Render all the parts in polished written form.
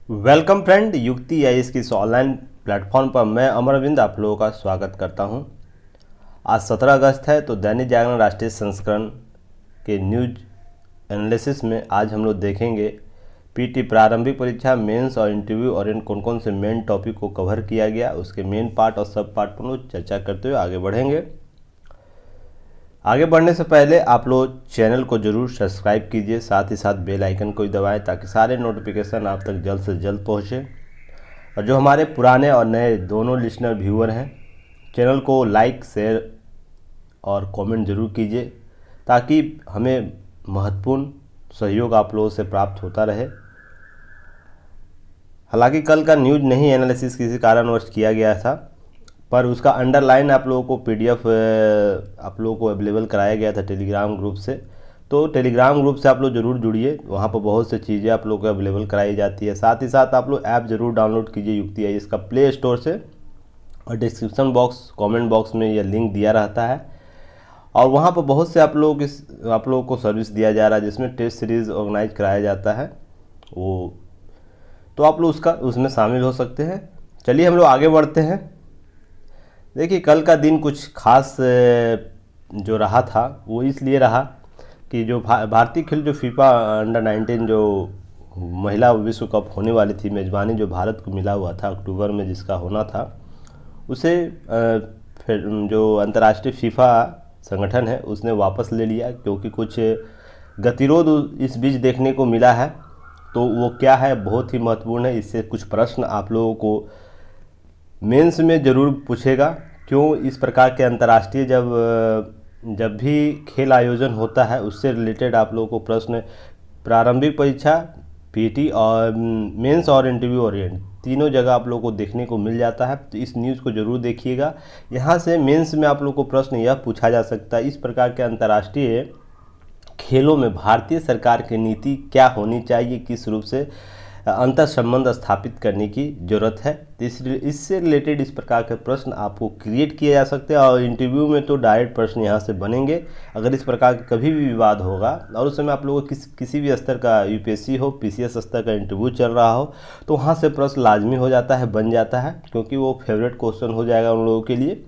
Welcome friend, युक्ति IAS की इस ऑनलाइन प्लेटफॉर्म पर मैं अमरविंद आप लोगों का स्वागत करता हूं। आज 17 अगस्त है तो दैनिक जागरण राष्ट्रीय संस्करण के न्यूज एनालिसिस में आज हम लोग देखेंगे पीटी प्रारंभिक परीक्षा, मेंस और इंटरव्यू और कौन कौन से मेन टॉपिक को कवर किया गया, उसके मेन पार्ट और सब पार्ट पर लोग चर्चा करते हुए आगे बढ़ेंगे। आगे बढ़ने से पहले आप लोग चैनल को जरूर सब्सक्राइब कीजिए, साथ ही साथ बेल आइकन को भी दबाएं ताकि सारे नोटिफिकेशन आप तक जल्द से जल्द पहुंचे। और जो हमारे पुराने और नए दोनों लिसनर व्यूअर हैं, चैनल को लाइक, शेयर और कमेंट जरूर कीजिए ताकि हमें महत्वपूर्ण सहयोग आप लोगों से प्राप्त होता रहे। हालांकि कल का न्यूज नहीं एनालिसिस किसी कारणवश किया गया था, पर उसका अंडरलाइन आप लोगों को पीडीएफ आप लोगों को अवेलेबल कराया गया था टेलीग्राम ग्रुप से। तो टेलीग्राम ग्रुप से आप लोग जरूर जुड़िए, वहाँ पर बहुत सी चीज़ें आप लोगों को अवेलेबल कराई जाती है। साथ ही साथ आप लोग ऐप जरूर डाउनलोड कीजिए युक्ति आईएएस का प्ले स्टोर से, और डिस्क्रिप्शन बॉक्स, कमेंट बॉक्स में यह लिंक दिया रहता है। और वहाँ पर बहुत से आप लोगों को सर्विस दिया जा रहा है जिसमें टेस्ट सीरीज़ ऑर्गेनाइज कराया जाता है, वो तो आप लोग उसमें शामिल हो सकते हैं। चलिए हम लोग आगे बढ़ते हैं। देखिए, कल का दिन कुछ खास जो रहा था वो इसलिए रहा कि जो भारतीय खेल, जो फीफा अंडर 19 जो महिला विश्व कप होने वाली थी, मेज़बानी जो भारत को मिला हुआ था अक्टूबर में जिसका होना था, उसे फिर जो अंतर्राष्ट्रीय फीफा संगठन है उसने वापस ले लिया, क्योंकि कुछ गतिरोध इस बीच देखने को मिला है। तो वो क्या है, बहुत ही महत्वपूर्ण है। इससे कुछ प्रश्न आप लोगों को मेंस में ज़रूर पूछेगा। क्यों इस प्रकार के अंतर्राष्ट्रीय जब भी खेल आयोजन होता है उससे रिलेटेड आप लोगों को प्रश्न प्रारंभिक परीक्षा, पीटी और मेंस और इंटरव्यू ओरिएंट तीनों जगह आप लोगों को देखने को मिल जाता है। तो इस न्यूज़ को जरूर देखिएगा। यहाँ से मेंस में आप लोगों को प्रश्न यह पूछा जा सकता है, इस प्रकार के अंतर्राष्ट्रीय खेलों में भारतीय सरकार की नीति क्या होनी चाहिए, किस रूप से अंतर संबंध स्थापित करने की ज़रूरत है। इससे रिलेटेड इस प्रकार के प्रश्न आपको क्रिएट किए जा सकते हैं। और इंटरव्यू में तो डायरेक्ट प्रश्न यहाँ से बनेंगे। अगर इस प्रकार के कभी भी विवाद होगा और उस समय आप लोगों को किसी भी स्तर का यूपीएससी हो, पीसीएस स्तर का इंटरव्यू चल रहा हो, तो वहाँ से प्रश्न लाजमी हो जाता है, बन जाता है, क्योंकि वो फेवरेट क्वेश्चन हो जाएगा उन लोगों के लिए।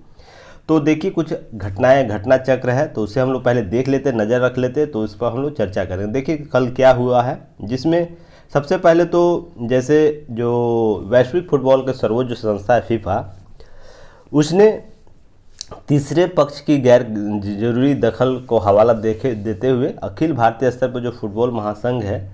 तो देखिए, कुछ घटना चक्र है तो उसे हम लोग पहले देख लेते, नज़र रख लेते, तो इस पर हम लोग चर्चा करेंगे। देखिए कल क्या हुआ है, जिसमें सबसे पहले तो जैसे जो वैश्विक फुटबॉल के सर्वोच्च संस्था है फीफा, उसने तीसरे पक्ष की गैर जरूरी दखल को हवाला देते हुए अखिल भारतीय स्तर पर जो फुटबॉल महासंघ है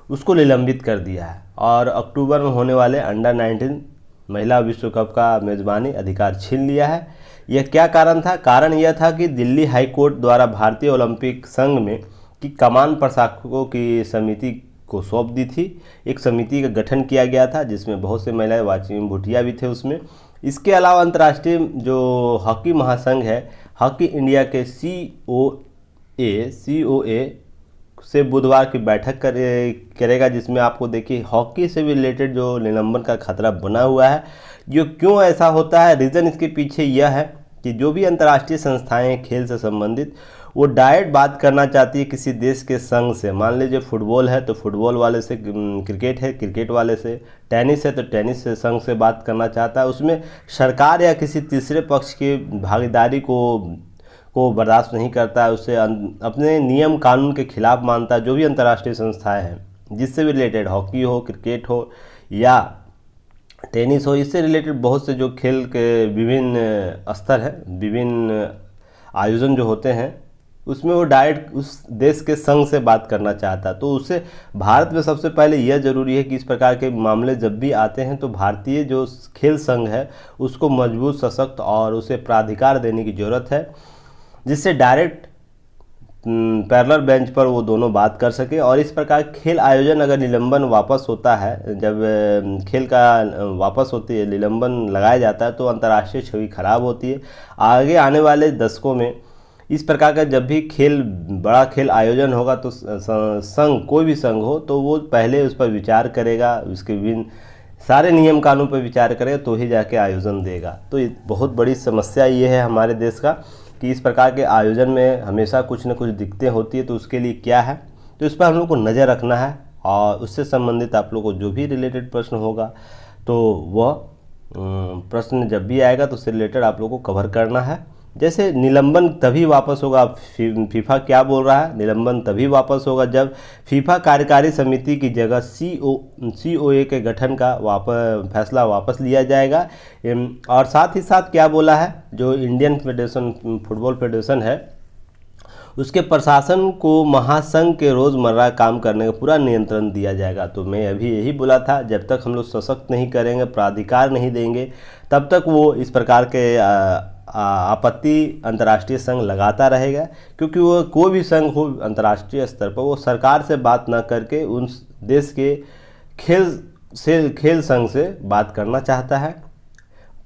उसको निलंबित कर दिया है, और अक्टूबर में होने वाले अंडर 19 महिला विश्व कप का मेज़बानी अधिकार छीन लिया है। यह क्या कारण था? कारण यह था कि दिल्ली हाई कोर्ट द्वारा भारतीय ओलंपिक संघ में की कमान प्रशासकों की समिति को सौंप दी थी। एक समिति का गठन किया गया था जिसमें बहुत से महिलाएं, वाचिम भूटिया भी थे उसमें। इसके अलावा अंतर्राष्ट्रीय जो हॉकी महासंघ है, हॉकी इंडिया के सीओए से बुधवार की बैठक करेगा, जिसमें आपको देखिए हॉकी से भी रिलेटेड जो निलंबन का खतरा बना हुआ है। ये क्यों ऐसा होता है? रीज़न इसके पीछे यह है कि जो भी अंतर्राष्ट्रीय संस्थाएं खेल से संबंधित, वो डायरेक्ट बात करना चाहती है किसी देश के संघ से। मान लीजिए फुटबॉल है तो फुटबॉल वाले से, क्रिकेट है क्रिकेट वाले से, टेनिस है तो टेनिस से संघ से बात करना चाहता है। उसमें सरकार या किसी तीसरे पक्ष की भागीदारी को बर्दाश्त नहीं करता है, उसे अपने नियम कानून के खिलाफ मानता है। जो भी अंतर्राष्ट्रीय संस्थाएं हैं जिससे भी रिलेटेड, हॉकी हो, क्रिकेट हो या टेनिस हो, इससे रिलेटेड बहुत से जो खेल के विभिन्न स्तर हैं, विभिन्न आयोजन जो होते हैं, उसमें वो डायरेक्ट उस देश के संघ से बात करना चाहता है। तो उससे भारत में सबसे पहले यह ज़रूरी है कि इस प्रकार के मामले जब भी आते हैं तो भारतीय जो खेल संघ है उसको मजबूत, सशक्त और उसे प्राधिकार देने की ज़रूरत है, जिससे डायरेक्ट पैरेलल बेंच पर वो दोनों बात कर सके। और इस प्रकार खेल आयोजन अगर निलंबन वापस होता है, जब खेल का वापस होती है, निलंबन लगाया जाता है, तो अंतर्राष्ट्रीय छवि खराब होती है। आगे आने वाले दशकों में इस प्रकार का जब भी बड़ा खेल आयोजन होगा तो संघ, कोई भी संघ हो, तो वो पहले उस पर विचार करेगा, उसके विभिन्न सारे नियम कानून पर विचार करेगा तो ही जाके आयोजन देगा। तो बहुत बड़ी समस्या ये है हमारे देश का कि इस प्रकार के आयोजन में हमेशा कुछ न कुछ दिक्कतें होती है। तो उसके लिए क्या है, तो इस पर हम लोग को नज़र रखना है। और उससे संबंधित आप लोग को जो भी रिलेटेड प्रश्न होगा तो वह प्रश्न जब भी आएगा तो उससे रिलेटेड आप लोग को कवर करना है। जैसे निलंबन तभी वापस होगा, फीफा क्या बोल रहा है, निलंबन तभी वापस होगा जब फीफा कार्यकारी समिति की जगह COA के गठन का फैसला वापस लिया जाएगा। और साथ ही साथ क्या बोला है, जो इंडियन फुटबॉल फेडरेशन है उसके प्रशासन को महासंघ के रोज़मर्रा काम करने का पूरा नियंत्रण दिया जाएगा। तो मैं अभी यही बोला था, जब तक हम लोग सशक्त नहीं करेंगे, प्राधिकार नहीं देंगे, तब तक वो इस प्रकार के आपत्ति अंतर्राष्ट्रीय संघ लगाता रहेगा। क्योंकि वो कोई भी संघ हो अंतर्राष्ट्रीय स्तर पर, वो सरकार से बात ना करके उन देश के खेल संघ से बात करना चाहता है,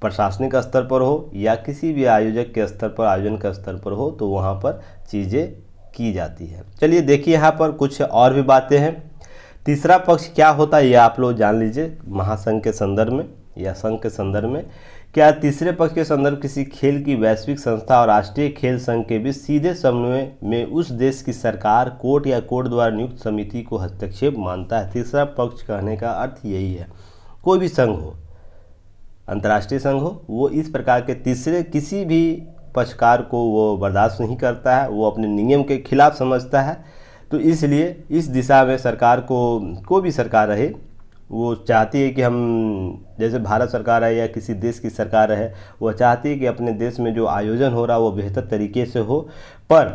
प्रशासनिक स्तर पर हो या किसी भी आयोजक के स्तर पर, आयोजन के स्तर पर हो, तो वहाँ पर चीज़ें की जाती है। चलिए देखिए, यहाँ पर कुछ और भी बातें हैं। तीसरा पक्ष क्या होता है ये आप लोग जान लीजिए, महासंघ के संदर्भ में या संघ के संदर्भ में। क्या तीसरे पक्ष के संदर्भ किसी खेल की वैश्विक संस्था और राष्ट्रीय खेल संघ के बीच सीधे समन्वय में उस देश की सरकार, कोर्ट या कोर्ट द्वारा नियुक्त समिति को हस्तक्षेप मानता है। तीसरा पक्ष कहने का अर्थ यही है, कोई भी संघ हो, अंतर्राष्ट्रीय संघ हो, वो इस प्रकार के तीसरे किसी भी पक्षकार को वो बर्दाश्त नहीं करता है, वो अपने नियम के खिलाफ समझता है। तो इसलिए इस दिशा में सरकार को, कोई भी सरकार रहे, वो चाहती है कि हम, जैसे भारत सरकार है या किसी देश की सरकार है, वो चाहती है कि अपने देश में जो आयोजन हो रहा है वो बेहतर तरीके से हो। पर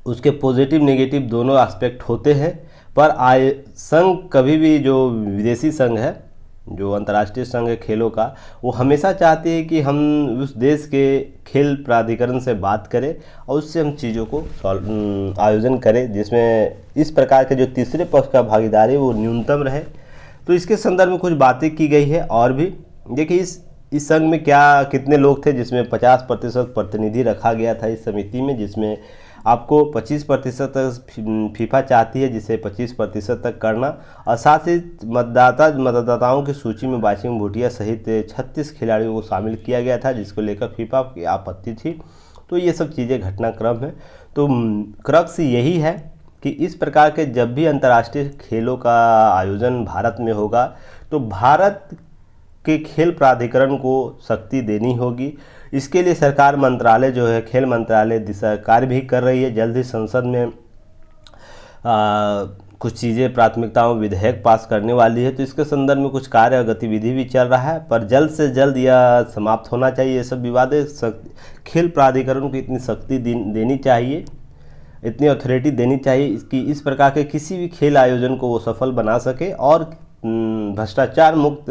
उसके पॉजिटिव नेगेटिव दोनों एस्पेक्ट होते हैं। पर संघ कभी भी, जो विदेशी संघ है, जो अंतर्राष्ट्रीय संघ है खेलों का, वो हमेशा चाहते हैं कि हम उस देश के खेल प्राधिकरण से बात करें और उससे हम चीज़ों को आयोजन करें जिसमें इस प्रकार के जो तीसरे पक्ष का भागीदारी वो न्यूनतम रहे। तो इसके संदर्भ में कुछ बातें की गई है। और भी देखिए, इस संघ में क्या कितने लोग थे, जिसमें 50% प्रतिनिधि रखा गया था इस समिति में, जिसमें आपको 25% तक फीफा चाहती है, जिसे 25% तक करना, और साथ ही मतदाताओं की सूची में बाशिंग भूटिया सहित 36 खिलाड़ियों को शामिल किया गया था, जिसको लेकर फीफा की आपत्ति थी। तो ये सब चीज़ें घटनाक्रम है। तो क्रक्स यही है कि इस प्रकार के जब भी अंतर्राष्ट्रीय खेलों का आयोजन भारत में होगा तो भारत के खेल प्राधिकरण को शक्ति देनी होगी। इसके लिए सरकार मंत्रालय जो है, खेल मंत्रालय दिशा कार्य भी कर रही है। जल्द ही संसद में कुछ चीज़ें, प्राथमिकताओं विधेयक पास करने वाली है। तो इसके संदर्भ में कुछ कार्य गतिविधि भी चल रहा है, पर जल्द से जल्द यह समाप्त होना चाहिए। ये सब विवादें, खेल प्राधिकरण को इतनी शक्ति देनी चाहिए, इतनी अथॉरिटी देनी चाहिए कि इस प्रकार के किसी भी खेल आयोजन को वो सफल बना सके और भ्रष्टाचार मुक्त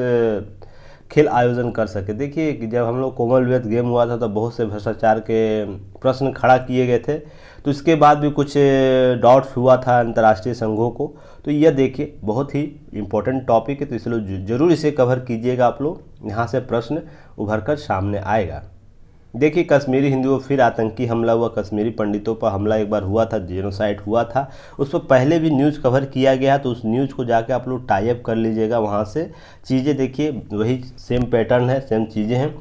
खेल आयोजन कर सके। देखिए कि जब हम लोग कॉमनवेल्थ गेम हुआ था तो बहुत से भ्रष्टाचार के प्रश्न खड़ा किए गए थे, तो इसके बाद भी कुछ डाउट्स हुआ था अंतर्राष्ट्रीय संघों को। तो यह देखिए बहुत ही इम्पोर्टेंट टॉपिक है, तो इसलिए ज़रूर इसे कवर कीजिएगा आप लोग, यहाँ से प्रश्न उभर कर सामने आएगा। देखिए, कश्मीरी हिंदुओं फिर आतंकी हमला हुआ, कश्मीरी पंडितों पर हमला एक बार हुआ था, जेनोसाइड हुआ था, उस पर पहले भी न्यूज़ कवर किया गया। तो उस न्यूज़ को जाके आप लोग टाई अप कर लीजिएगा, वहाँ से चीज़ें देखिए वही सेम पैटर्न है, सेम चीज़ें हैं।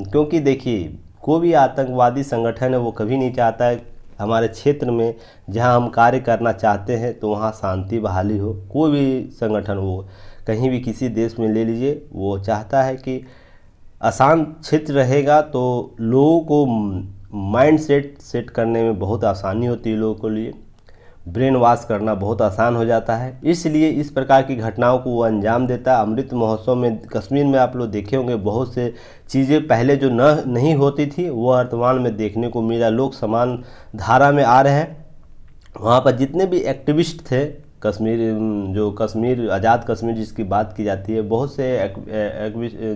क्योंकि देखिए, कोई भी आतंकवादी संगठन है वो कभी नहीं चाहता है हमारे क्षेत्र में जहाँ हम कार्य करना चाहते हैं तो वहाँ शांति बहाली हो। कोई भी संगठन हो, कहीं भी किसी देश में ले लीजिए, वो चाहता है कि आसान क्षेत्र रहेगा तो लोगों को माइंड सेट करने में बहुत आसानी होती है, लोगों के लिए ब्रेन वॉश करना बहुत आसान हो जाता है। इसलिए इस प्रकार की घटनाओं को वो अंजाम देता है। अमृत महोत्सव में कश्मीर में आप लोग देखे होंगे, बहुत से चीज़ें पहले जो नहीं होती थी वो वर्तमान में देखने को मिला। लोग समान धारा में आ रहे हैं। वहाँ पर जितने भी एक्टिविस्ट थे, कश्मीर आज़ाद कश्मीर जिसकी बात की जाती है, बहुत से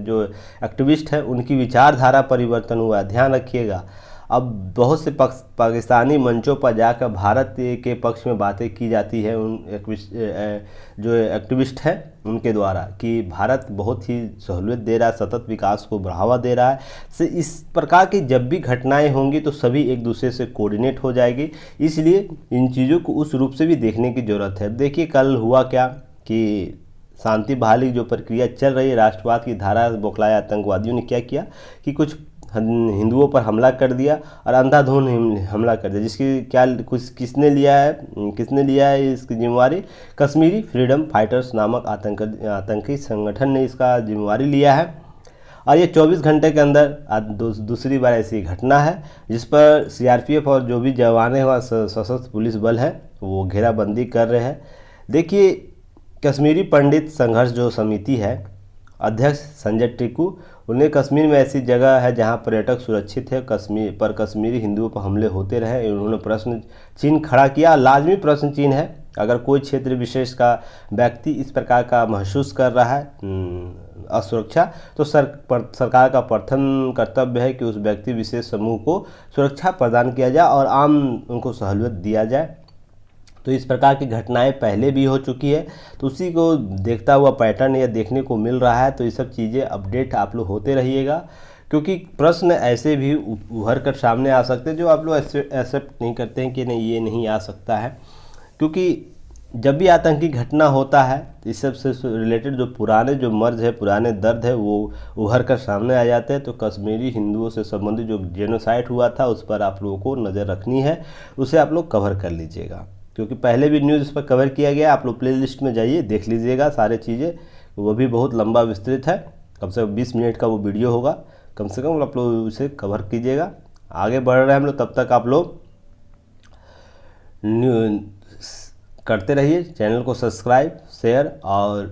जो एक्टिविस्ट हैं उनकी विचारधारा परिवर्तन हुआ है। ध्यान रखिएगा, अब बहुत से पाकिस्तानी मंचों पर जाकर भारत के पक्ष में बातें की जाती है उन जो एक्टिविस्ट हैं उनके द्वारा कि भारत बहुत ही सहूलियत दे रहा है, सतत विकास को बढ़ावा दे रहा है। से इस प्रकार की जब भी घटनाएं होंगी तो सभी एक दूसरे से कोऑर्डिनेट हो जाएगी। इसलिए इन चीज़ों को उस रूप से भी देखने की ज़रूरत है। देखिए कल हुआ क्या कि शांति बहाली जो प्रक्रिया चल रही है, राष्ट्रवाद की धारा बौखलाए आतंकवादियों ने क्या किया कि कुछ हिंदुओं पर हमला कर दिया और अंधाधुंध हमला कर दिया, जिसकी क्या कुछ किसने लिया है इसकी जिम्मेवारी? कश्मीरी फ्रीडम फाइटर्स नामक आतंकी संगठन ने इसका जिम्मेवारी लिया है। और ये 24 घंटे के अंदर दूसरी बार ऐसी घटना है जिस पर सीआरपीएफ और जो भी जवान है वह सशस्त्र पुलिस बल है वो घेराबंदी कर रहे हैं। देखिए, कश्मीरी पंडित संघर्ष जो समिति है, अध्यक्ष संजय टिक्कू, उन्हें कश्मीर में ऐसी जगह है जहां पर्यटक सुरक्षित है, कश्मीरी हिंदुओं पर हमले होते रहे, उन्होंने प्रश्न चिन्ह खड़ा किया। लाजमी प्रश्न चिन्ह है, अगर कोई क्षेत्र विशेष का व्यक्ति इस प्रकार का महसूस कर रहा है असुरक्षा, तो सरकार का प्रथम कर्तव्य है कि उस व्यक्ति विशेष समूह को सुरक्षा प्रदान किया जाए और आम उनको सहूलियत दिया जाए। तो इस प्रकार की घटनाएं पहले भी हो चुकी है, तो उसी को देखता हुआ पैटर्न यह देखने को मिल रहा है। तो ये सब चीज़ें अपडेट आप लोग होते रहिएगा, क्योंकि प्रश्न ऐसे भी उभर कर सामने आ सकते हैं जो आप लोग एक्सेप्ट नहीं करते हैं कि नहीं, ये नहीं आ सकता है। क्योंकि जब भी आतंकी घटना होता है, इस सब से रिलेटेड जो पुराने जो मर्ज है, पुराने दर्द है, वो उभर कर सामने आ जाते हैं। तो कश्मीरी हिंदुओं से संबंधित जो जेनोसाइड हुआ था उस पर आप लोगों को नज़र रखनी है, उसे आप लोग कवर कर लीजिएगा, क्योंकि पहले भी न्यूज़ इस पर कवर किया गया। आप लोग प्ले लिस्ट में जाइए, देख लीजिएगा सारे चीज़ें, वो भी बहुत लंबा विस्तृत है, कम से कम 20 मिनट का वो वीडियो होगा, कम से कम आप लोग उसे कवर कीजिएगा। आगे बढ़ रहे हैं हम लोग, तब तक आप लोग करते रहिए, चैनल को सब्सक्राइब, शेयर और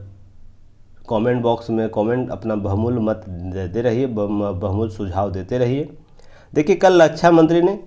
कमेंट बॉक्स में कमेंट अपना बहुमूल्य मत देते रहिए, बहुमूल्य सुझाव देते रहिए। देखिए, कल रक्षा मंत्री ने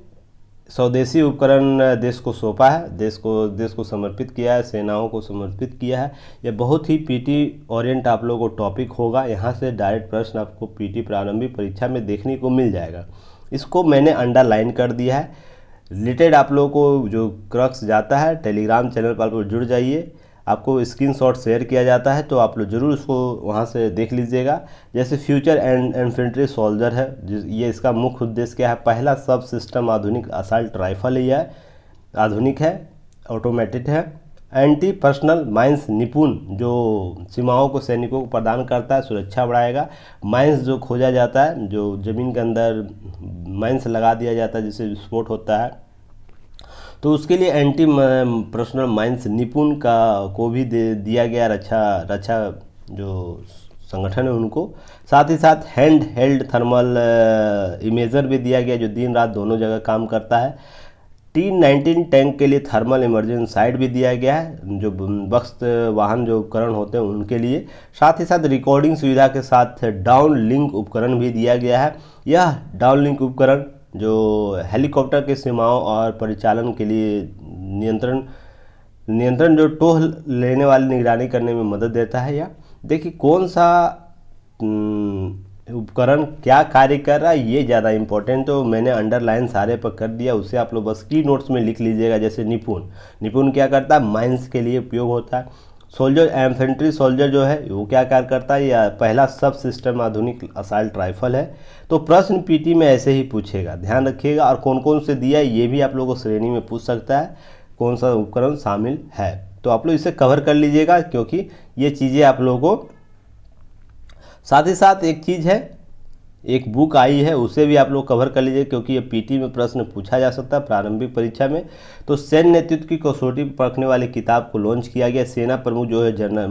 स्वदेशी उपकरण देश को सौंपा है, देश को समर्पित किया है, सेनाओं को समर्पित किया है। यह बहुत ही पीटी ओरिएंट आप लोगों को टॉपिक होगा, यहाँ से डायरेक्ट प्रश्न आपको पीटी प्रारंभिक परीक्षा में देखने को मिल जाएगा। इसको मैंने अंडरलाइन कर दिया है। रिलेटेड आप लोगों को जो क्रक्स जाता है, टेलीग्राम चैनल पर आप लोग जुड़ जाइए, आपको स्क्रीनशॉट शेयर किया जाता है, तो आप लोग ज़रूर उसको वहाँ से देख लीजिएगा। जैसे फ्यूचर एंड इन्फेंट्री सोल्जर है, ये इसका मुख्य उद्देश्य क्या है? पहला सब सिस्टम आधुनिक असल्ट राइफल है, यह आधुनिक है, ऑटोमेटेड है, एंटी पर्सनल माइंस निपुण जो सीमाओं को सैनिकों को प्रदान करता है, सुरक्षा बढ़ाएगा। माइंस जो खोजा जाता है, जो ज़मीन के अंदर माइंस लगा दिया जाता है जिससे विस्फोट होता है, तो उसके लिए एंटी पर्सनल माइंस निपुण को भी दिया गया रक्षा जो संगठन है उनको। साथ ही साथ हैंड हेल्ड थर्मल इमेजर भी दिया गया जो दिन रात दोनों जगह काम करता है। T-19 टैंक के लिए थर्मल इमरजेंसी साइट भी दिया गया है, जो बख्त वाहन जो उपकरण होते हैं उनके लिए। साथ ही साथ रिकॉर्डिंग सुविधा के साथ डाउन लिंक उपकरण भी दिया गया है। यह डाउन लिंक उपकरण जो हेलीकॉप्टर के सीमाओं और परिचालन के लिए नियंत्रण जो टोह लेने वाली निगरानी करने में मदद देता है। या देखिए, कौन सा उपकरण क्या कार्य कर रहा है, ये ज़्यादा इम्पोर्टेंट, तो मैंने अंडरलाइन सारे पर कर दिया, उसे आप लोग बस की नोट्स में लिख लीजिएगा। जैसे निपुण क्या करता है? माइंस के लिए उपयोग होता है। सोल्जर इन्फेंट्री सोल्जर जो है वो क्या कार्य करता है? या पहला सब सिस्टम आधुनिक असल्ट राइफल है। तो प्रश्न पीटी में ऐसे ही पूछेगा, ध्यान रखिएगा। और कौन कौन से दिया है ये भी आप लोगों को श्रेणी में पूछ सकता है, कौन सा उपकरण शामिल है, तो आप लोग इसे कवर कर लीजिएगा, क्योंकि ये चीज़ें आप लोगों को। साथ ही साथ एक चीज़ है, एक बुक आई है, उसे भी आप लोग कवर कर लीजिए, क्योंकि ये पीटी में प्रश्न पूछा जा सकता है प्रारंभिक परीक्षा में। तो सैन्य नेतृत्व की कसौटी पर परखने वाली किताब को लॉन्च किया गया। सेना प्रमुख जो है जनरल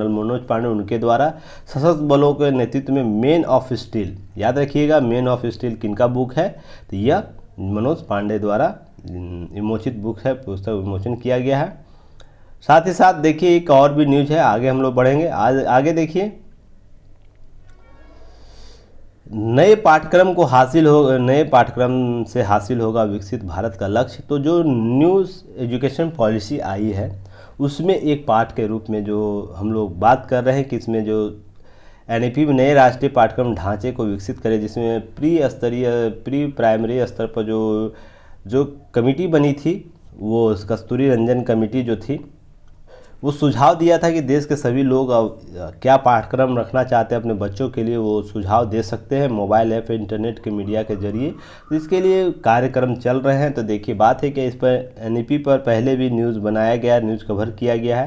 मनोज पांडे, उनके द्वारा सशस्त्र बलों के नेतृत्व में मैन ऑफ स्टील, याद रखिएगा मैन ऑफ स्टील किनका बुक है? तो यह मनोज पांडे द्वारा विमोचित बुक है, पुस्तक विमोचन किया गया है। साथ ही साथ देखिए, एक और भी न्यूज़ है, आगे हम लोग बढ़ेंगे। आगे देखिए, नए पाठ्यक्रम से हासिल होगा विकसित भारत का लक्ष्य। तो जो न्यूज़ एजुकेशन पॉलिसी आई है उसमें एक पार्ट के रूप में जो हम लोग बात कर रहे हैं कि इसमें जो एनईपी में नए राष्ट्रीय पाठ्यक्रम ढांचे को विकसित करे, जिसमें प्री प्राइमरी स्तर पर जो कमेटी बनी थी, वो कस्तूरी रंजन कमेटी जो थी, वो सुझाव दिया था कि देश के सभी लोग क्या पाठ्यक्रम रखना चाहते हैं अपने बच्चों के लिए, वो सुझाव दे सकते हैं मोबाइल ऐप, इंटरनेट के मीडिया के जरिए। तो इसके लिए कार्यक्रम चल रहे हैं। तो देखिए, बात है कि इस पर एनईपी पर पहले भी न्यूज़ बनाया गया, न्यूज़ कवर किया गया है,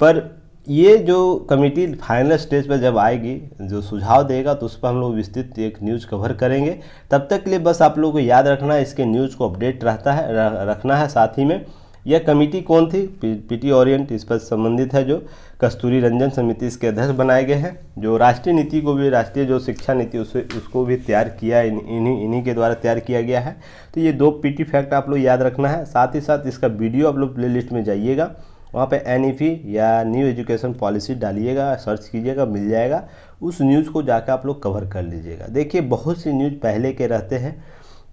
पर ये जो कमेटी फाइनल स्टेज पर जब आएगी, जो सुझाव देगा, तो उस पर हम लोग विस्तृत एक न्यूज़ कवर करेंगे। तब तक के लिए बस आप लोगों को याद रखना है, इसके न्यूज़ को अपडेट रखना है। साथ ही में यह कमेटी कौन थी, पीटी ओरिएंट इस पर संबंधित है, जो कस्तूरी रंजन समिति इसके अध्यक्ष बनाए गए हैं। जो राष्ट्रीय नीति को भी, राष्ट्रीय जो शिक्षा नीति उसको भी तैयार किया, इन्हीं के द्वारा तैयार किया गया है। तो ये 2 पीटी फैक्ट आप लोग याद रखना है। साथ ही साथ इसका वीडियो आप लोग प्लेलिस्ट में जाइएगा, वहाँ पे NEP या न्यू एजुकेशन पॉलिसी डालिएगा, सर्च कीजिएगा, मिल जाएगा। उस न्यूज़ को जाकर आप लोग कवर कर लीजिएगा। देखिए बहुत सी न्यूज़ पहले के रहते हैं,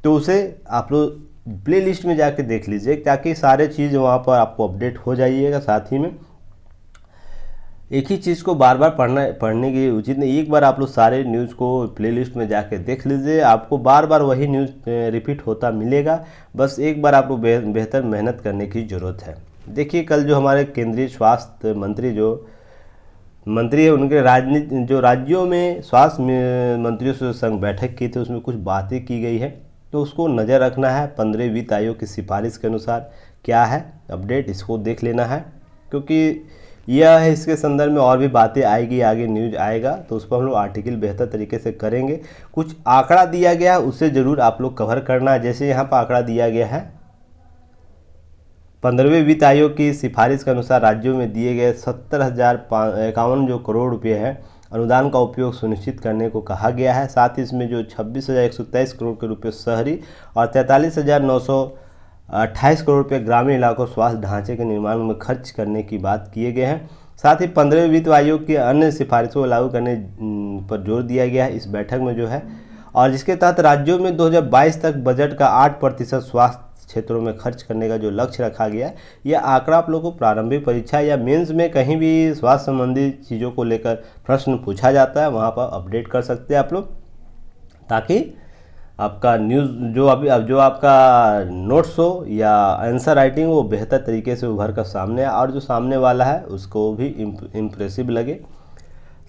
तो उसे आप लोग प्ले लिस्ट में जाके देख लीजिए, ताकि सारे चीज़ वहाँ पर आपको अपडेट हो जाइएगा। साथ ही में एक ही चीज़ को बार बार पढ़ने की उचित नहीं। एक बार आप लोग सारे न्यूज़ को प्ले लिस्ट में जाके देख लीजिए, आपको बार बार वही न्यूज़ रिपीट होता मिलेगा। बस एक बार आपको बेहतर मेहनत करने की ज़रूरत है। देखिए कल जो हमारे केंद्रीय स्वास्थ्य मंत्री है, उनके राज्यों में स्वास्थ्य मंत्रियों से संग बैठक की थी, उसमें कुछ बातें की गई है, तो उसको नज़र रखना है। 15वीं वित्त आयोग की सिफारिश के अनुसार क्या है अपडेट, इसको देख लेना है, क्योंकि यह है, इसके संदर्भ में और भी बातें आएगी, आगे न्यूज आएगा, तो उस पर हम लोग आर्टिकल बेहतर तरीके से करेंगे। कुछ आंकड़ा दिया गया है, उसे ज़रूर आप लोग कवर करना है। जैसे यहाँ पर आंकड़ा दिया गया है, 15वें वित्त आयोग की सिफारिश के अनुसार राज्यों में दिए गए 70,051 जो करोड़ रुपये हैं अनुदान का उपयोग सुनिश्चित करने को कहा गया है। साथ ही इसमें जो 26,123 करोड़ के रुपये शहरी और 43,928 करोड़ रुपये ग्रामीण इलाकों स्वास्थ्य ढांचे के निर्माण में खर्च करने की बात किए गए हैं। साथ ही 15वें वित्त आयोग की अन्य सिफारिशों को लागू करने पर जोर दिया गया है इस बैठक में जो है, और जिसके तहत राज्यों में 2022 तक बजट का 8% स्वास्थ्य क्षेत्रों में खर्च करने का जो लक्ष्य रखा गया है। यह आंकड़ा आप लोगों को प्रारंभिक परीक्षा या मेंस में कहीं भी स्वास्थ्य संबंधी चीज़ों को लेकर प्रश्न पूछा जाता है, वहाँ पर अपडेट कर सकते हैं आप लोग, ताकि आपका न्यूज़ जो आपका नोट्स हो या आंसर राइटिंग वो बेहतर तरीके से उभर कर सामने आए और जो सामने वाला है उसको भी इम्प्रेसिव लगे।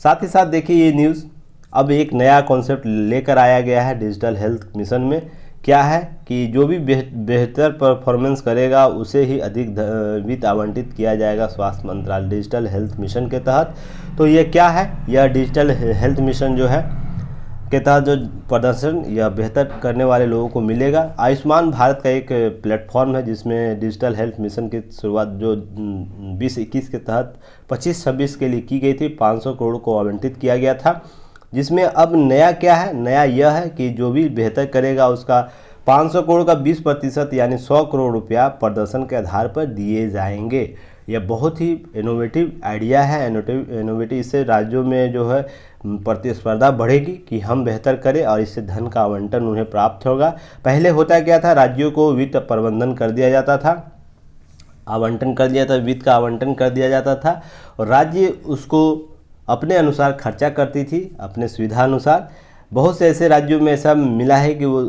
साथ ही साथ देखिए ये न्यूज़ अब एक नया कॉन्सेप्ट लेकर आया गया है डिजिटल हेल्थ मिशन में। क्या है कि जो भी बेहतर परफॉर्मेंस करेगा उसे ही अधिक वित्त आवंटित किया जाएगा स्वास्थ्य मंत्रालय डिजिटल हेल्थ मिशन के तहत। तो ये क्या है, यह डिजिटल हेल्थ मिशन जो है के तहत जो प्रदर्शन या बेहतर करने वाले लोगों को मिलेगा। आयुष्मान भारत का एक प्लेटफॉर्म है जिसमें डिजिटल हेल्थ मिशन की शुरुआत जो 2021 के तहत 25-26 के लिए की गई थी, 500 करोड़ को आवंटित किया गया था। जिसमें अब नया क्या है, नया यह है कि जो भी बेहतर करेगा उसका 500 करोड़ का 20% यानी 100 करोड़ रुपया प्रदर्शन के आधार पर दिए जाएंगे। यह बहुत ही इनोवेटिव आइडिया है, इनोवेटिव। इससे राज्यों में जो है प्रतिस्पर्धा बढ़ेगी कि हम बेहतर करें और इससे धन का आवंटन उन्हें प्राप्त होगा। पहले होता क्या था, राज्यों को वित्त प्रबंधन कर दिया जाता था, वित्त का आवंटन कर दिया जाता था और राज्य उसको अपने अनुसार खर्चा करती थी, अपने सुविधा अनुसार। बहुत से ऐसे राज्यों में ऐसा मिला है कि वो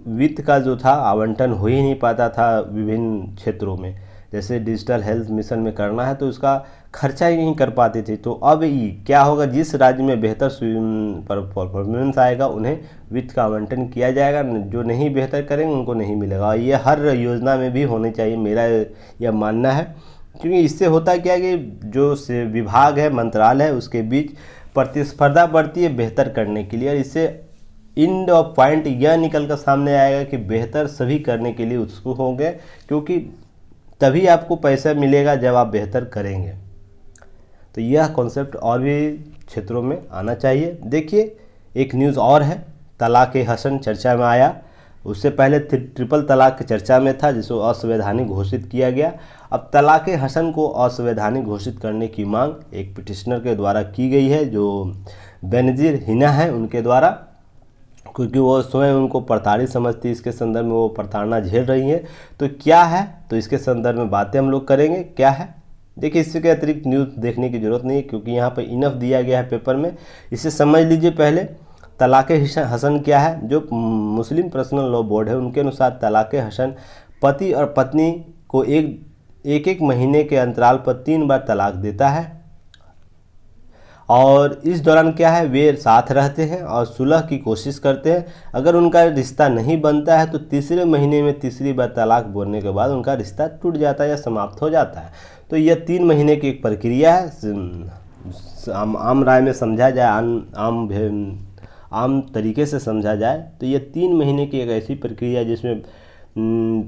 वित्त का जो था आवंटन हो ही नहीं पाता था विभिन्न क्षेत्रों में। जैसे डिजिटल हेल्थ मिशन में करना है तो उसका खर्चा ही नहीं कर पाती थी। तो अब क्या होगा, जिस राज्य में बेहतर परफॉर्मेंस आएगा उन्हें वित्त का आवंटन किया जाएगा, जो नहीं बेहतर करेंगे उनको नहीं मिलेगा। ये हर योजना में भी होनी चाहिए, मेरा यह मानना है। क्योंकि इससे होता क्या है कि जो विभाग है, मंत्रालय है, उसके बीच प्रतिस्पर्धा बढ़ती है बेहतर करने के लिए, और इससे एंड ऑफ पॉइंट यह निकल कर सामने आएगा कि बेहतर सभी करने के लिए उत्सुक होंगे, क्योंकि तभी आपको पैसा मिलेगा जब आप बेहतर करेंगे। तो यह कॉन्सेप्ट और भी क्षेत्रों में आना चाहिए। देखिए एक न्यूज़ और है, तलाक ए हसन चर्चा में आया। उससे पहले ट्रिपल तलाक की चर्चा में था जिसको असंवैधानिक घोषित किया गया। अब तलाक ए हसन को असंवैधानिक घोषित करने की मांग एक पिटिशनर के द्वारा की गई है, जो बेनजीर हिना है उनके द्वारा, क्योंकि वो स्वयं उनको प्रताड़ित समझती, इसके संदर्भ में वो प्रताड़ना झेल रही हैं। तो क्या है, तो इसके संदर्भ में बातें हम लोग करेंगे। क्या है देखिए, इसके अतिरिक्त न्यूज़ देखने की ज़रूरत नहीं है क्योंकि यहाँ पर इनफ दिया गया है पेपर में। इसे समझ लीजिए। पहले तलाक हसन क्या है, जो मुस्लिम पर्सनल लॉ बोर्ड है उनके अनुसार तलाक हसन पति और पत्नी को एक महीने के अंतराल पर 3 बार तलाक देता है, और इस दौरान क्या है, वे साथ रहते हैं और सुलह की कोशिश करते हैं। अगर उनका रिश्ता नहीं बनता है तो तीसरे महीने में तीसरी बार तलाक बोलने के बाद उनका रिश्ता टूट जाता है या समाप्त हो जाता है। तो यह 3 महीने की एक प्रक्रिया है। आम राय में समझा जाए, आम तरीके से समझा जाए तो ये 3 महीने की एक ऐसी प्रक्रिया है जिसमें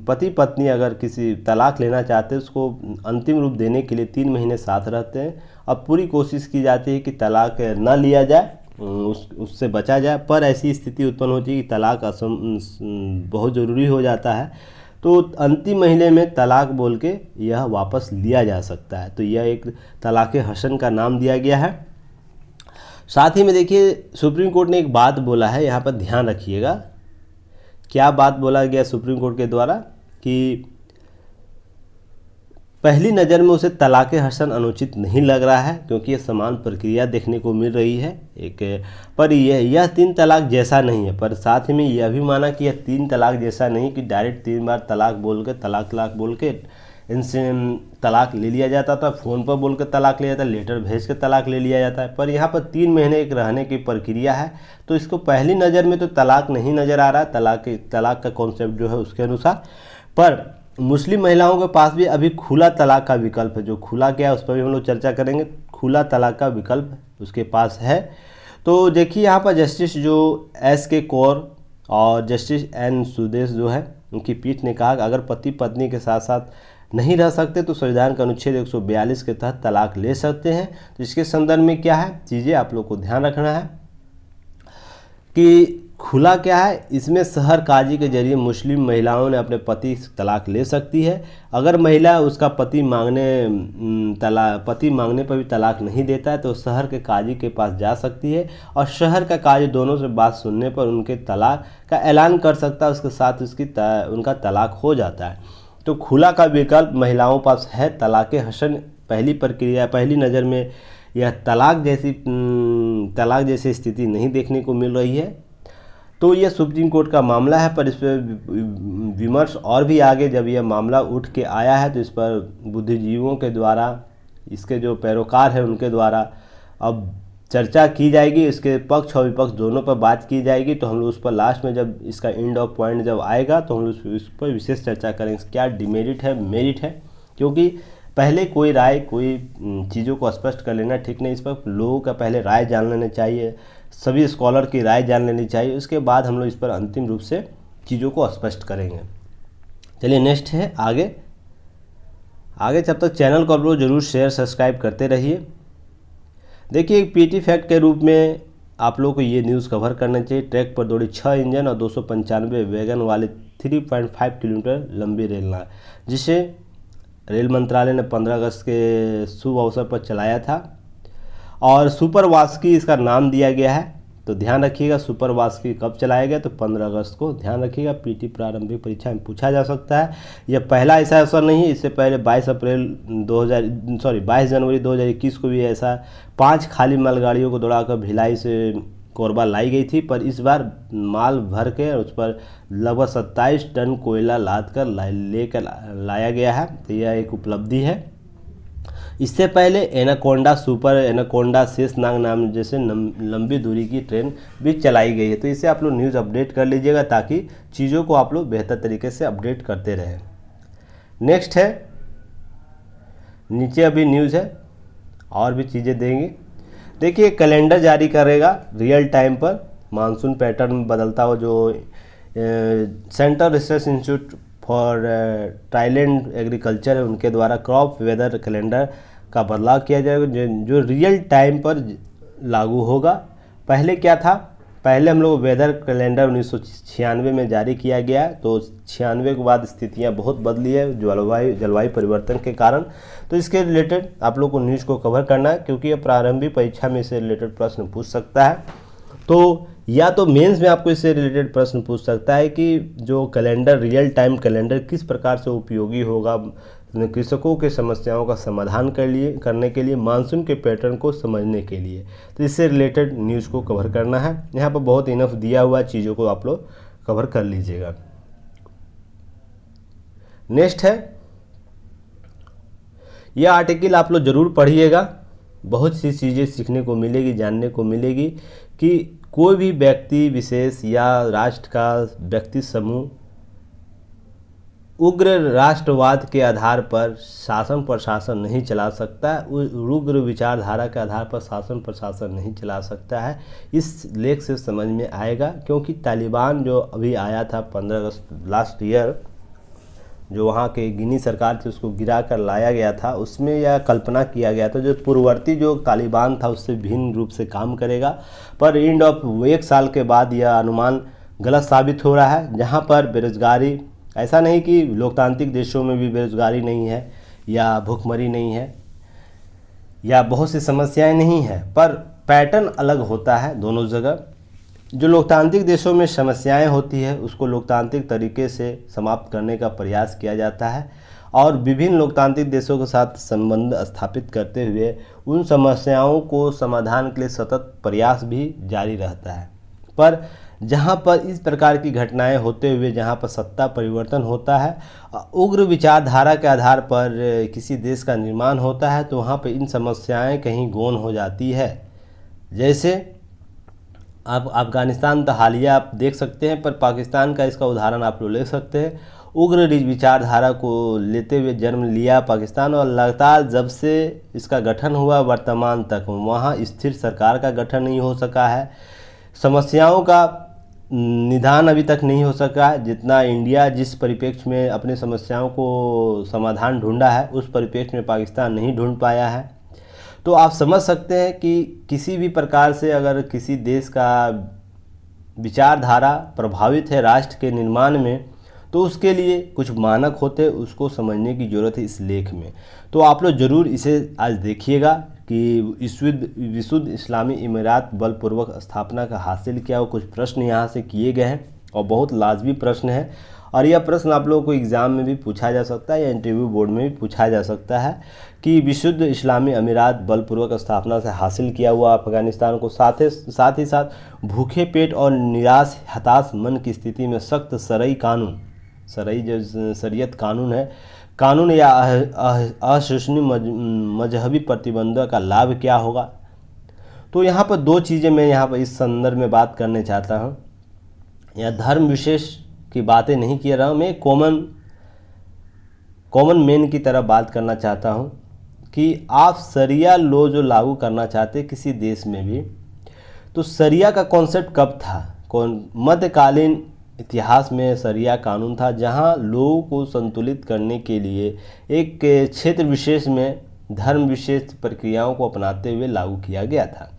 पति पत्नी अगर किसी तलाक लेना चाहते हैं उसको अंतिम रूप देने के लिए 3 महीने साथ रहते हैं। अब पूरी कोशिश की जाती है कि तलाक न लिया जाए, उससे बचा जाए, पर ऐसी स्थिति उत्पन्न होती है कि तलाक बहुत ज़रूरी हो जाता है, तो अंतिम महीने में तलाक बोल के यह वापस लिया जा सकता है। तो यह एक तलाक़ हसन का नाम दिया गया है। साथ ही में देखिए सुप्रीम कोर्ट ने एक बात बोला है, यहाँ पर ध्यान रखिएगा। क्या बात बोला गया सुप्रीम कोर्ट के द्वारा कि पहली नज़र में उसे तलाक़ हसन अनुचित नहीं लग रहा है क्योंकि ये समान प्रक्रिया देखने को मिल रही है एक, पर यह 3 तलाक जैसा नहीं है। पर साथ ही में यह भी माना कि यह 3 तलाक जैसा नहीं कि डायरेक्ट 3 बार तलाक बोल के तलाक बोल के इनसे तलाक ले लिया जाता था, फ़ोन पर बोल के तलाक लिया जाता है, लेटर भेज के तलाक ले लिया जाता है। पर यहाँ पर 3 महीने एक रहने की प्रक्रिया है, तो इसको पहली नज़र में तो तलाक नहीं नज़र आ रहा है, तलाक का कॉन्सेप्ट जो है उसके अनुसार। पर मुस्लिम महिलाओं के पास भी अभी खुला तलाक का विकल्प है। जो खुला क्या है उस पर भी हम लोग चर्चा करेंगे। खुला तलाक का विकल्प उसके पास है। तो देखिए यहाँ पर जस्टिस जो SK कौर और जस्टिस N सुदेश जो है उनकी पीठ ने कहा कि अगर पति पत्नी के साथ साथ नहीं रह सकते तो संविधान का अनुच्छेद 142 के तहत तलाक ले सकते हैं। तो इसके संदर्भ में क्या है चीज़ें आप लोग को ध्यान रखना है कि खुला क्या है, इसमें शहर काजी के जरिए मुस्लिम महिलाओं ने अपने पति से तलाक ले सकती है। अगर महिला उसका पति मांगने पर भी तलाक नहीं देता है तो शहर के काजी के पास जा सकती है और शहर का काजी दोनों से बात सुनने पर उनके तलाक का ऐलान कर सकता है, उसके साथ उनका तलाक हो जाता है। तो खुला का विकल्प महिलाओं पास है। तलाक़ हसन पहली प्रक्रिया, पहली नज़र में यह तलाक जैसी स्थिति नहीं देखने को मिल रही है। तो यह सुप्रीम कोर्ट का मामला है, पर इस पर विमर्श और भी आगे जब यह मामला उठ के आया है तो इस पर बुद्धिजीवियों के द्वारा, इसके जो पैरोकार हैं उनके द्वारा अब चर्चा की जाएगी। इसके पक्ष और विपक्ष दोनों पर बात की जाएगी। तो हम लोग उस पर लास्ट में जब इसका एंड ऑफ पॉइंट जब आएगा तो हम लोग उस पर विशेष चर्चा करेंगे क्या डिमेरिट है मेरिट है, क्योंकि पहले कोई चीज़ों को स्पष्ट कर लेना ठीक नहीं। इस पर लोगों का पहले राय जान लेना चाहिए, सभी स्कॉलर की राय जान लेनी चाहिए, उसके बाद हम लोग इस पर अंतिम रूप से चीज़ों को स्पष्ट करेंगे। चलिए नेक्स्ट है आगे। जब तक चैनल को आप लोग जरूर शेयर सब्सक्राइब करते रहिए। देखिए एक PT फैक्ट के रूप में आप लोगों को ये न्यूज़ कवर करना चाहिए। ट्रैक पर दौड़ी 6 इंजन और 295 वैगन वाली 3.5 किलोमीटर लंबी रेल लाइन, जिसे रेल मंत्रालय ने 15 अगस्त के शुभ अवसर पर चलाया था और सुपर वास्की इसका नाम दिया गया है। तो ध्यान रखिएगा सुपर वास्की कब चलाया गया, तो 15 अगस्त को। ध्यान रखिएगा PT प्रारंभिक परीक्षा में पूछा जा सकता है। यह पहला ऐसा अवसर नहीं है, इससे पहले 22 जनवरी 2021 को भी ऐसा 5 खाली मालगाड़ियों को दौड़ाकर भिलाई से कोरबा लाई गई थी, पर इस बार माल भर के उस पर लगभग 27 टन कोयला लाद कर लेकर लाया गया है। तो यह एक उपलब्धि है। इससे पहले एनाकोंडा, सुपर एनाकोंडा, शेषनाग नाम जैसे लंबी दूरी की ट्रेन भी चलाई गई है। तो इसे आप लोग न्यूज़ अपडेट कर लीजिएगा ताकि चीज़ों को आप लोग बेहतर तरीके से अपडेट करते रहें। नेक्स्ट है, नीचे अभी न्यूज़ है और भी चीज़ें देंगे। देखिए कैलेंडर जारी करेगा रियल टाइम पर, मानसून पैटर्न बदलता हुआ जो central research institute for dryland agriculture है उनके द्वारा क्रॉप वेदर कैलेंडर का बदलाव किया जाएगा जो रियल टाइम पर लागू होगा। पहले क्या था, पहले हम लोग वेदर कैलेंडर 1996 में जारी किया गया, तो 96 के बाद स्थितियां बहुत बदली है जलवायु परिवर्तन के कारण। तो इसके रिलेटेड आप लोग को न्यूज़ को कवर करना है क्योंकि ये प्रारंभिक परीक्षा में इससे रिलेटेड प्रश्न पूछ सकता है। तो या तो मेंस में आपको इससे रिलेटेड प्रश्न पूछ सकता है कि जो कैलेंडर रियल टाइम कैलेंडर किस प्रकार से उपयोगी होगा कृषकों के समस्याओं का समाधान करने के लिए, मानसून के पैटर्न को समझने के लिए। तो इससे रिलेटेड न्यूज़ को कवर करना है। यहाँ पर बहुत इनफ दिया हुआ चीज़ों को आप लोग कवर कर लीजिएगा। नेक्स्ट है, यह आर्टिकल आप लोग ज़रूर पढ़िएगा, बहुत सी चीज़ें सीखने को मिलेगी, जानने को मिलेगी कि कोई भी व्यक्ति विशेष या राष्ट्र का व्यक्ति समूह उग्र राष्ट्रवाद के आधार पर शासन प्रशासन नहीं चला सकता है, उग्र विचारधारा के आधार पर शासन प्रशासन नहीं चला सकता है। इस लेख से समझ में आएगा, क्योंकि तालिबान जो अभी आया था 15 अगस्त लास्ट ईयर, जो वहाँ के गिनी सरकार थी उसको गिरा कर लाया गया था, उसमें यह कल्पना किया गया था जो पूर्ववर्ती जो तालिबान था उससे भिन्न रूप से काम करेगा। पर एंड ऑफ 1 साल के बाद यह अनुमान गलत साबित हो रहा है। जहाँ पर बेरोजगारी, ऐसा नहीं कि लोकतांत्रिक देशों में भी बेरोजगारी नहीं है या भूखमरी नहीं है या बहुत सी समस्याएं नहीं है, पर पैटर्न अलग होता है दोनों जगह। जो लोकतांत्रिक देशों में समस्याएं होती है उसको लोकतांत्रिक तरीके से समाप्त करने का प्रयास किया जाता है और विभिन्न लोकतांत्रिक देशों के साथ संबंध स्थापित करते हुए उन समस्याओं को समाधान के लिए सतत प्रयास भी जारी रहता है। पर जहाँ पर इस प्रकार की घटनाएं होते हुए जहाँ पर सत्ता परिवर्तन होता है, उग्र विचारधारा के आधार पर किसी देश का निर्माण होता है, तो वहाँ पर इन समस्याएं कहीं गौण हो जाती है। जैसे आप अफ़गानिस्तान तो हालिया आप देख सकते हैं, पर पाकिस्तान का इसका उदाहरण आप लोग ले सकते हैं। उग्र विचारधारा को लेते हुए जन्म लिया पाकिस्तान और लगातार जब से इसका गठन हुआ वर्तमान तक वहाँ स्थिर सरकार का गठन नहीं हो सका है। समस्याओं का निदान अभी तक नहीं हो सका है। जितना इंडिया जिस परिप्रेक्ष्य में अपने समस्याओं को समाधान ढूंढा है उस परिप्रेक्ष्य में पाकिस्तान नहीं ढूंढ पाया है। तो आप समझ सकते हैं कि किसी भी प्रकार से अगर किसी देश का विचारधारा प्रभावित है राष्ट्र के निर्माण में, तो उसके लिए कुछ मानक होते, उसको समझने की ज़रूरत है इस लेख में। तो आप लोग ज़रूर इसे आज देखिएगा कि विशुद्ध इस्लामी इमारात बलपूर्वक स्थापना का हासिल किया हो। कुछ प्रश्न यहाँ से किए गए हैं और बहुत लाजमी प्रश्न है, और यह प्रश्न आप लोगों को एग्ज़ाम में भी पूछा जा सकता है या इंटरव्यू बोर्ड में भी पूछा जा सकता है कि विशुद्ध इस्लामी अमीरात बलपूर्वक स्थापना से हासिल किया हुआ अफ़गानिस्तान को साथ ही साथ भूखे पेट और निराश हताश मन की स्थिति में सख्त शरई जो शरीयत कानून है, कानून या अशोषणीय मजहबी प्रतिबंधों का लाभ क्या होगा। तो यहाँ पर 2 चीज़ें मैं यहाँ पर इस संदर्भ में बात करने चाहता हूँ। यह धर्म विशेष की बातें नहीं किया रहा हूँ, मैं कॉमन मैन की तरह बात करना चाहता हूँ कि आप शरिया लॉ जो लागू करना चाहते किसी देश में भी, तो शरिया का कॉन्सेप्ट कब था? मध्यकालीन इतिहास में शरिया कानून था, जहां लोगों को संतुलित करने के लिए एक क्षेत्र विशेष में धर्म विशेष प्रक्रियाओं को अपनाते हुए लागू किया गया था।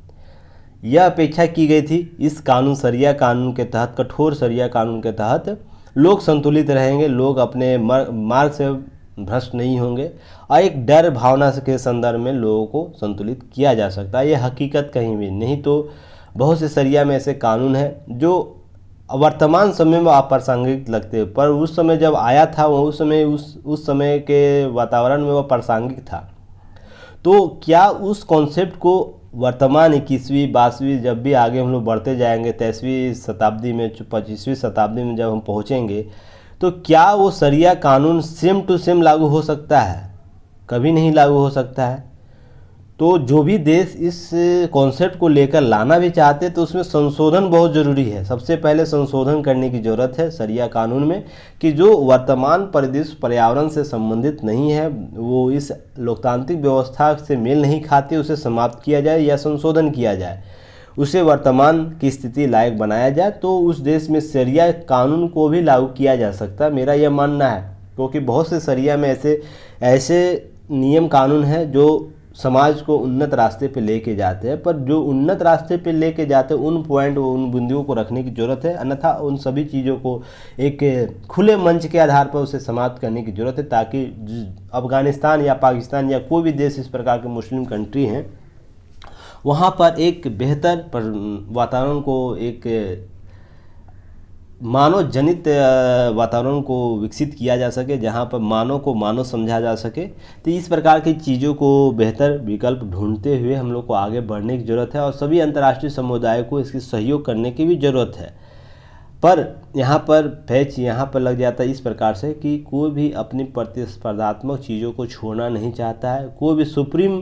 यह अपेक्षा की गई थी इस कानून शरिया कानून के तहत, कठोर शरिया कानून के तहत लोग संतुलित रहेंगे, लोग अपने मार्ग से भ्रष्ट नहीं होंगे और एक डर भावना के संदर्भ में लोगों को संतुलित किया जा सकता है। यह हकीकत कहीं भी नहीं। तो बहुत से शरिया में ऐसे कानून हैं जो वर्तमान समय में अप्रासंगिक लगते हैं, पर उस समय जब आया था वो उस समय के वातावरण में वह प्रासंगिक था। तो क्या उस कॉन्सेप्ट को वर्तमान 21वीं 22वीं जब भी आगे हम लोग बढ़ते जाएंगे 23वीं शताब्दी में 25वीं शताब्दी में जब हम पहुँचेंगे, तो क्या वो शरिया कानून सेम टू सेम लागू हो सकता है? कभी नहीं लागू हो सकता है। तो जो भी देश इस कॉन्सेप्ट को लेकर लाना भी चाहते तो उसमें संशोधन बहुत ज़रूरी है। सबसे पहले संशोधन करने की ज़रूरत है शरिया कानून में कि जो वर्तमान परिदृश्य पर्यावरण से संबंधित नहीं है, वो इस लोकतांत्रिक व्यवस्था से मेल नहीं खाते, उसे समाप्त किया जाए या संशोधन किया जाए, उसे वर्तमान की स्थिति लायक बनाया जाए। तो उस देश में शरिया कानून को भी लागू किया जा सकता है, मेरा यह मानना है। क्योंकि बहुत से शरिया में ऐसे नियम कानून हैं जो समाज को उन्नत रास्ते पे लेके जाते हैं, पर जो उन्नत रास्ते पे लेके जाते हैं उन पॉइंट उन बिंदुओं को रखने की ज़रूरत है, अन्यथा उन सभी चीज़ों को एक खुले मंच के आधार पर उसे समाप्त करने की ज़रूरत है, ताकि अफ़गानिस्तान या पाकिस्तान या कोई भी देश इस प्रकार के मुस्लिम कंट्री हैं वहाँ पर एक बेहतर वातावरण को, एक मानव जनित वातावरण को विकसित किया जा सके, जहाँ पर मानव को मानव समझा जा सके। तो इस प्रकार की चीज़ों को बेहतर विकल्प ढूंढते हुए हम लोग को आगे बढ़ने की ज़रूरत है और सभी अंतर्राष्ट्रीय समुदाय को इसकी सहयोग करने की भी ज़रूरत है। पर यहाँ पर पैच यहाँ पर लग जाता है इस प्रकार से कि कोई भी अपनी प्रतिस्पर्धात्मक चीज़ों को छोड़ना नहीं चाहता है। कोई भी सुप्रीम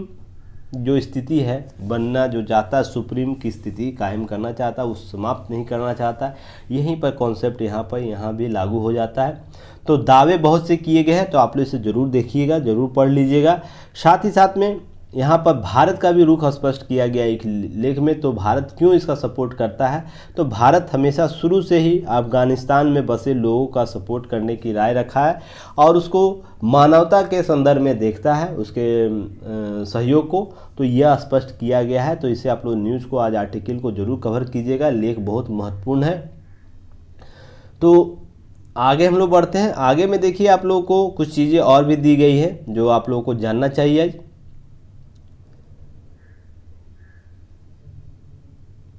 जो स्थिति है बनना जो चाहता है, सुप्रीम की स्थिति कायम करना चाहता है, उस समाप्त नहीं करना चाहता है। यहीं पर कॉन्सेप्ट यहाँ भी लागू हो जाता है। तो दावे बहुत से किए गए हैं, तो आप लोग इसे ज़रूर देखिएगा, ज़रूर पढ़ लीजिएगा। साथ ही साथ में यहाँ पर भारत का भी रुख स्पष्ट किया गया एक लेख में। तो भारत क्यों इसका सपोर्ट करता है, तो भारत हमेशा शुरू से ही अफगानिस्तान में बसे लोगों का सपोर्ट करने की राय रखा है और उसको मानवता के संदर्भ में देखता है, उसके सहयोग को। तो यह स्पष्ट किया गया है। तो इसे आप लोग न्यूज़ को, आज आर्टिकल को जरूर कवर कीजिएगा, लेख बहुत महत्वपूर्ण है। तो आगे हम लोग बढ़ते हैं। आगे में देखिए आप लोगों को कुछ चीज़ें और भी दी गई है जो आप लोगों को जानना चाहिए।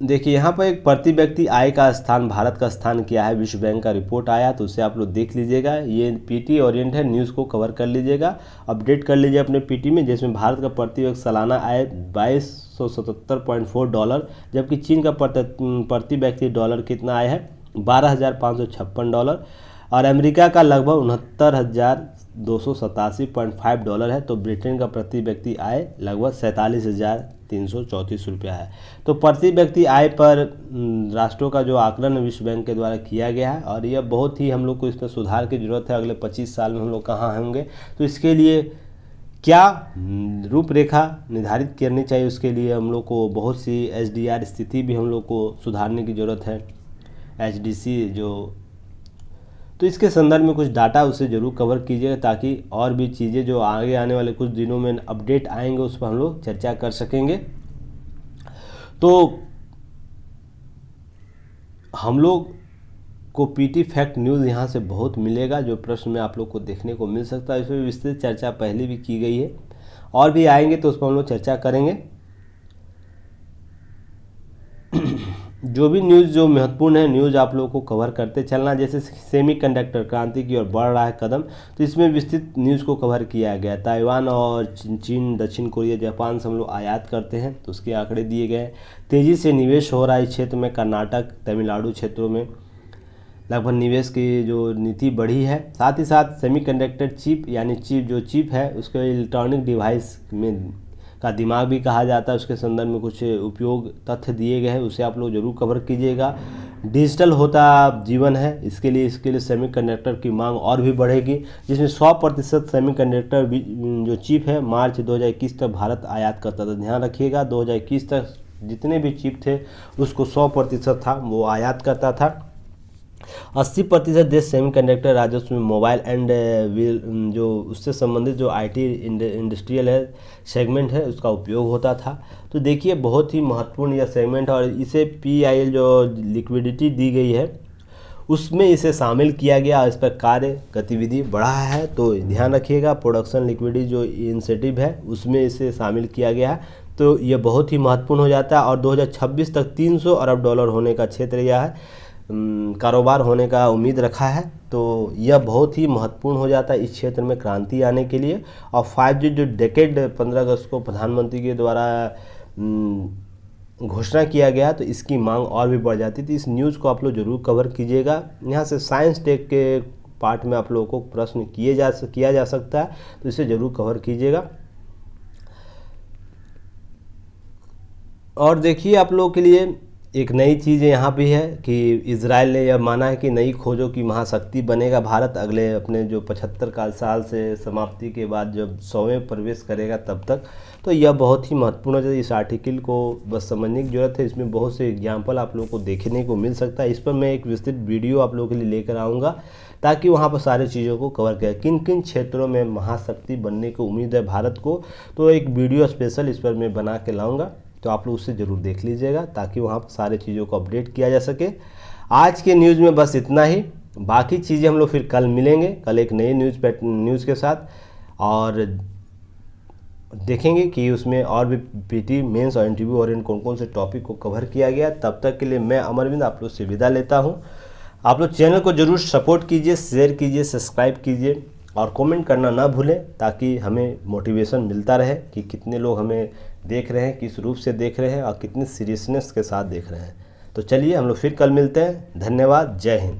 देखिए यहाँ पर एक प्रति व्यक्ति आय का स्थान, भारत का स्थान क्या है, विश्व बैंक का रिपोर्ट आया, तो उसे आप लोग देख लीजिएगा। ये पीटी ओरिएंट है, न्यूज़ को कवर कर लीजिएगा, अपडेट कर लीजिए अपने पीटी में, जिसमें भारत का प्रति व्यक्ति सालाना आय $2277.4, जबकि चीन का प्रति व्यक्ति डॉलर कितना आया है, $12,556, और अमेरिका का लगभग $69,287.5 है। तो ब्रिटेन का प्रति व्यक्ति आय लगभग $47,334 है। तो प्रति व्यक्ति आय पर राष्ट्रों का जो आकलन विश्व बैंक के द्वारा किया गया है, और यह बहुत ही हम लोग को इसमें सुधार की ज़रूरत है। अगले 25 साल में हम लोग कहाँ होंगे, तो इसके लिए क्या रूपरेखा निर्धारित करनी चाहिए, उसके लिए हम लोग को बहुत सी एसडीआर स्थिति भी हम लोग को सुधारने की ज़रूरत है, एचडीसी जो। तो इसके संदर्भ में कुछ डाटा उसे ज़रूर कवर कीजिएगा, ताकि और भी चीज़ें जो आगे आने वाले कुछ दिनों में अपडेट आएंगे उस पर हम लोग चर्चा कर सकेंगे। तो हम लोग को पीटी फैक्ट न्यूज़ यहाँ से बहुत मिलेगा, जो प्रश्न में आप लोग को देखने को मिल सकता है। इसमें विस्तृत चर्चा पहले भी की गई है, और भी आएंगे तो उस पर हम लोग चर्चा करेंगे। जो भी न्यूज़ जो महत्वपूर्ण है, न्यूज़ आप लोगों को कवर करते चलना। जैसे सेमीकंडक्टर क्रांति की ओर बढ़ रहा है कदम, तो इसमें विस्तृत न्यूज़ को कवर किया गया। ताइवान और चीन, दक्षिण कोरिया, जापान से हम लोग आयात करते हैं, तो उसके आंकड़े दिए गए। तेज़ी से निवेश हो रहा है इस क्षेत्र में, कर्नाटक, तमिलनाडु क्षेत्रों में लगभग निवेश की जो नीति बढ़ी है। साथ ही साथ सेमीकंडक्टर चिप, यानी चिप है उसको इलेक्ट्रॉनिक डिवाइस में का दिमाग भी कहा जाता है, उसके संदर्भ में कुछ उपयोग तथ्य दिए गए हैं, उसे आप लोग जरूर कवर कीजिएगा। डिजिटल होता जीवन है, इसके लिए सेमीकंडक्टर की मांग और भी बढ़ेगी, जिसमें 100% सेमीकंडक्टर जो चिप है मार्च 2021 तक भारत आयात करता था। ध्यान रखिएगा, 2021 तक जितने भी चिप थे उसको 100% था वो आयात करता था। 80% देश सेमीकंडक्टर राजस्व में मोबाइल एंड जो उससे संबंधित जो आईटी इंडस्ट्रियल है सेगमेंट है उसका उपयोग होता था। तो देखिए बहुत ही महत्वपूर्ण यह सेगमेंट है, और इसे पीआईएल जो लिक्विडिटी दी गई है उसमें इसे शामिल किया गया, इस पर कार्य गतिविधि बढ़ा है। तो ध्यान रखिएगा, प्रोडक्शन लिक्विडिटी जो इंसेंटिव है उसमें इसे शामिल किया गया है, तो यह बहुत ही महत्वपूर्ण हो जाता है। और 2026 तक $300 अरब होने का क्षेत्र यह है, कारोबार होने का उम्मीद रखा है। तो यह बहुत ही महत्वपूर्ण हो जाता है इस क्षेत्र में क्रांति आने के लिए। और 5G जो डेकेड 15 अगस्त को प्रधानमंत्री के द्वारा घोषणा किया गया, तो इसकी मांग और भी बढ़ जाती थी। इस न्यूज़ को आप लोग जरूर कवर कीजिएगा। यहाँ से साइंस टेक के पार्ट में आप लोगों को प्रश्न किया जा सकता है, तो इसे ज़रूर कवर कीजिएगा। और देखिए आप लोगों के लिए एक नई चीज़ यहाँ भी है कि इजराइल ने यह माना है कि नई खोजों की महाशक्ति बनेगा भारत अगले अपने जो 75 साल से समाप्ति के बाद जब 100वें प्रवेश करेगा तब तक। तो यह बहुत ही महत्वपूर्ण है, इस आर्टिकल को बस समझने की जरूरत है। इसमें बहुत से एग्जाम्पल आप लोगों को देखने को मिल सकता है। इस पर मैं एक विस्तृत वीडियो आप लोगों के लिए लेकर आऊँगा, ताकि वहाँ पर सारी चीज़ों को कवर किया, किन किन क्षेत्रों में महाशक्ति बनने की उम्मीद है भारत को। तो एक वीडियो स्पेशल इस पर मैं बना के लाऊँगा, तो आप लोग उसे ज़रूर देख लीजिएगा, ताकि वहाँ पर सारे चीज़ों को अपडेट किया जा सके। आज के न्यूज़ में बस इतना ही, बाकी चीज़ें हम लोग फिर कल मिलेंगे, कल एक नए न्यूज़ के साथ, और देखेंगे कि उसमें और भी पीटी मेंस और इंटरव्यू और इन कौन कौन से टॉपिक को कवर किया गया। तब तक के लिए मैं अमरविंद आप लोग से विदा लेता हूँ। आप लोग चैनल को ज़रूर सपोर्ट कीजिए, शेयर कीजिए, सब्सक्राइब कीजिए और कमेंट करना ना भूलें, ताकि हमें मोटिवेशन मिलता रहे कि कितने लोग हमें देख रहे हैं, किस रूप से देख रहे हैं और कितनी सीरियसनेस के साथ देख रहे हैं। तो चलिए हम लोग फिर कल मिलते हैं। धन्यवाद, जय हिंद।